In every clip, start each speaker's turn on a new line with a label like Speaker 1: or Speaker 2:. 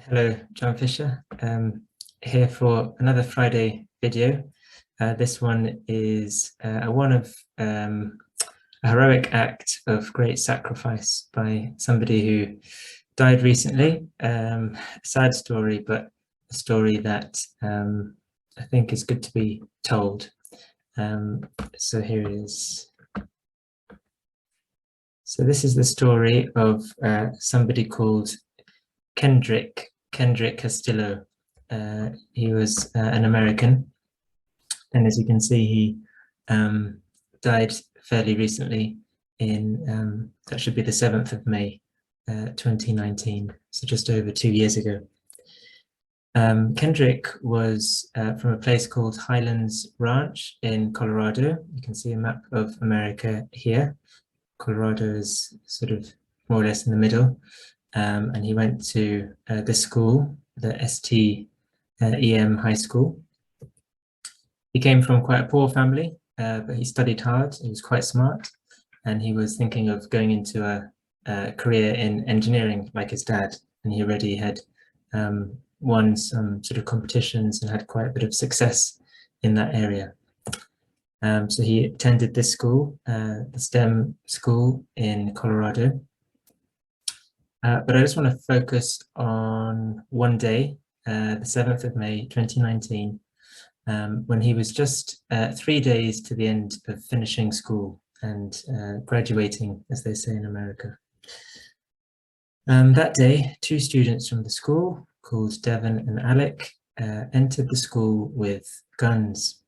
Speaker 1: Hello, John Fisher, here for another Friday video. This one is one of a heroic act of great sacrifice by somebody who died recently. A sad story, but a story that I think is good to be told. So here it is. So this is the story of somebody called Kendrick Castillo. He was an American, and as you can see, he died fairly recently in, that should be the 7th of May, 2019, so just over 2 years ago. Kendrick was from a place called Highlands Ranch in Colorado. You can see a map of America here. Colorado is sort of more or less in the middle. And he went to this school, the STEM High School. He came from quite a poor family, but he studied hard. He was quite smart, and he was thinking of going into a career in engineering like his dad. And he already had won some sort of competitions and had quite a bit of success in that area. So he attended this school, the STEM school in Colorado. But I just want to focus on one day, the 7th of May, 2019, when he was just 3 days to the end of finishing school and graduating, as they say in America. That day, 2 students from the school, called Devin and Alec, entered the school with guns.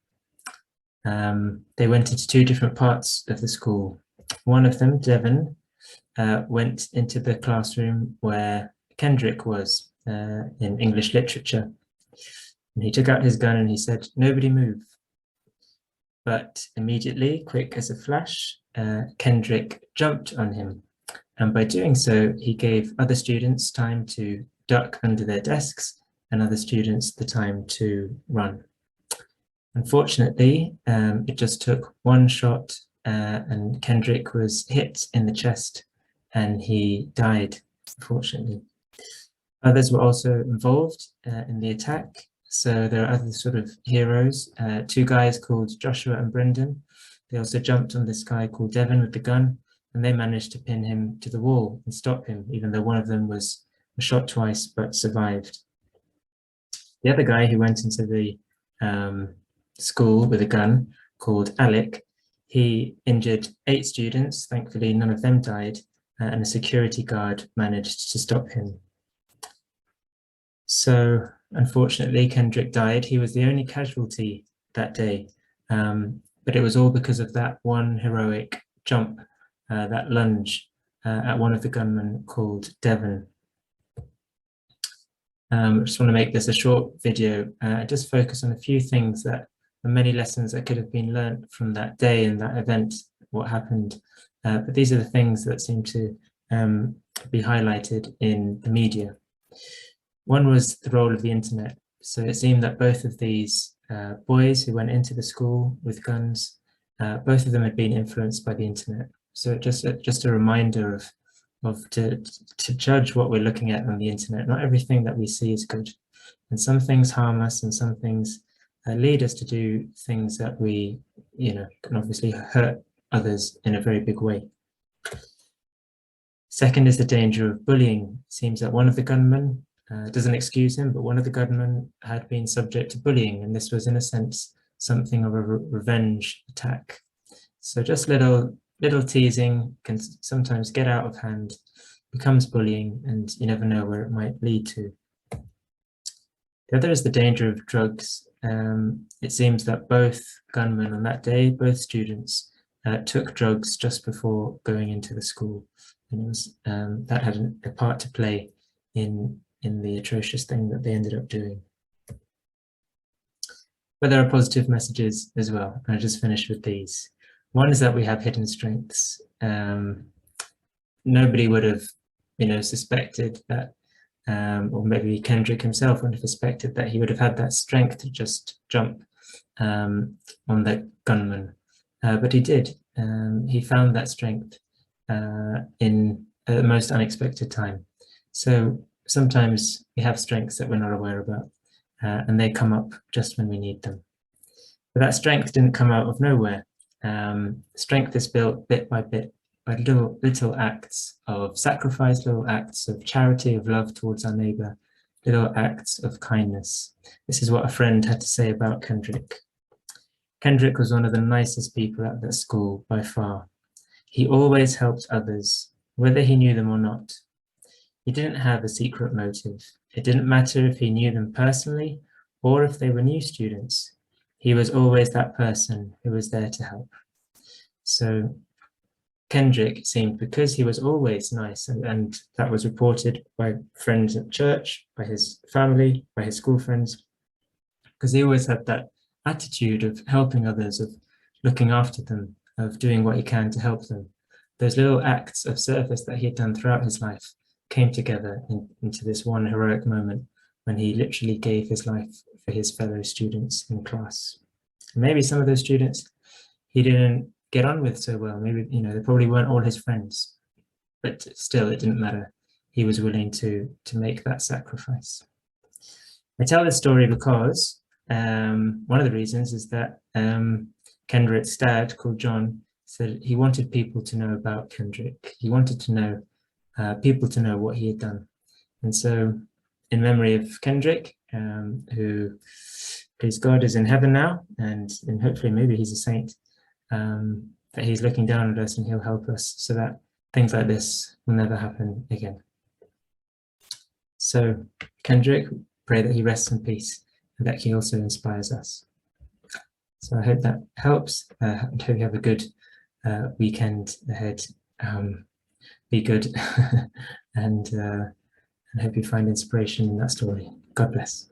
Speaker 1: They went into 2 different parts of the school. One of them, Devin, went into the classroom where Kendrick was in English literature. And he took out his gun and he said, "Nobody move." But immediately, quick as a flash, Kendrick jumped on him. And by doing so, he gave other students time to duck under their desks and other students the time to run. Unfortunately, it just took one shot and Kendrick was hit in the chest and he died, unfortunately. Others were also involved in the attack. So there are other sort of heroes, 2 guys called Joshua and Brendan. They also jumped on this guy called Devin with the gun, and they managed to pin him to the wall and stop him, even though one of them was shot twice but survived. The other guy who went into the school with a gun, called Alec, he injured 8 students. Thankfully, none of them died, and a security guard managed to stop him. So, unfortunately, Kendrick died. He was the only casualty that day, but it was all because of that one heroic jump, that lunge at one of the gunmen called Devin. I just want to make this a short video, just focus on a few things that are many lessons that could have been learned from that day and that event, what happened. But these are the things that seem to be highlighted in the media. One was the role of the internet. So it seemed that both of these boys who went into the school with guns, both of them had been influenced by the internet. So just a reminder to judge what we're looking at on the internet. Not everything that we see is good, and some things harm us, and some things lead us to do things that we, can obviously hurt others in a very big way. Second is the danger of bullying. It seems that one of the gunmen, doesn't excuse him, but one of the gunmen had been subject to bullying, and this was in a sense something of a revenge attack. So just little teasing can sometimes get out of hand, becomes bullying, and you never know where it might lead to. The other is the danger of drugs. It seems that both gunmen on that day, both students, took drugs just before going into the school, and it was that had a part to play in the atrocious thing that they ended up doing. But there are positive messages as well, and I'll just finish with these. One is that we have hidden strengths. Nobody would have, suspected that, or maybe Kendrick himself wouldn't have suspected that he would have had that strength to just jump on the gunman, but he did. He found that strength in the most unexpected time. So sometimes we have strengths that we're not aware about, and they come up just when we need them. But that strength didn't come out of nowhere. Strength is built bit by little acts of sacrifice, little acts of charity, of love towards our neighbor, little acts of kindness. This is what a friend had to say about Kendrick. Kendrick was one of the nicest people at that school by far. He always helped others, whether he knew them or not. He didn't have a secret motive. It didn't matter if he knew them personally or if they were new students. He was always that person who was there to help. So Kendrick seemed, because he was always nice, and that was reported by friends at church, by his family, by his school friends, because he always had that attitude of helping others, of looking after them, of doing what he can to help them. Those little acts of service that he had done throughout his life came together into this one heroic moment when he literally gave his life for his fellow students in class. And maybe some of those students he didn't get on with so well. Maybe, they probably weren't all his friends, but still it didn't matter. He was willing to make that sacrifice. I tell this story because one of the reasons is that Kendrick's dad, called John, said he wanted people to know about Kendrick. He wanted to know people to know what he had done. And so in memory of Kendrick, who, please God, is in heaven now, and hopefully maybe he's a saint, that he's looking down at us and he'll help us so that things like this will never happen again. So Kendrick, pray that he rests in peace and that he also inspires us. So I hope that helps. I hope you have a good weekend ahead. Be good and I hope you find inspiration in that story. God bless.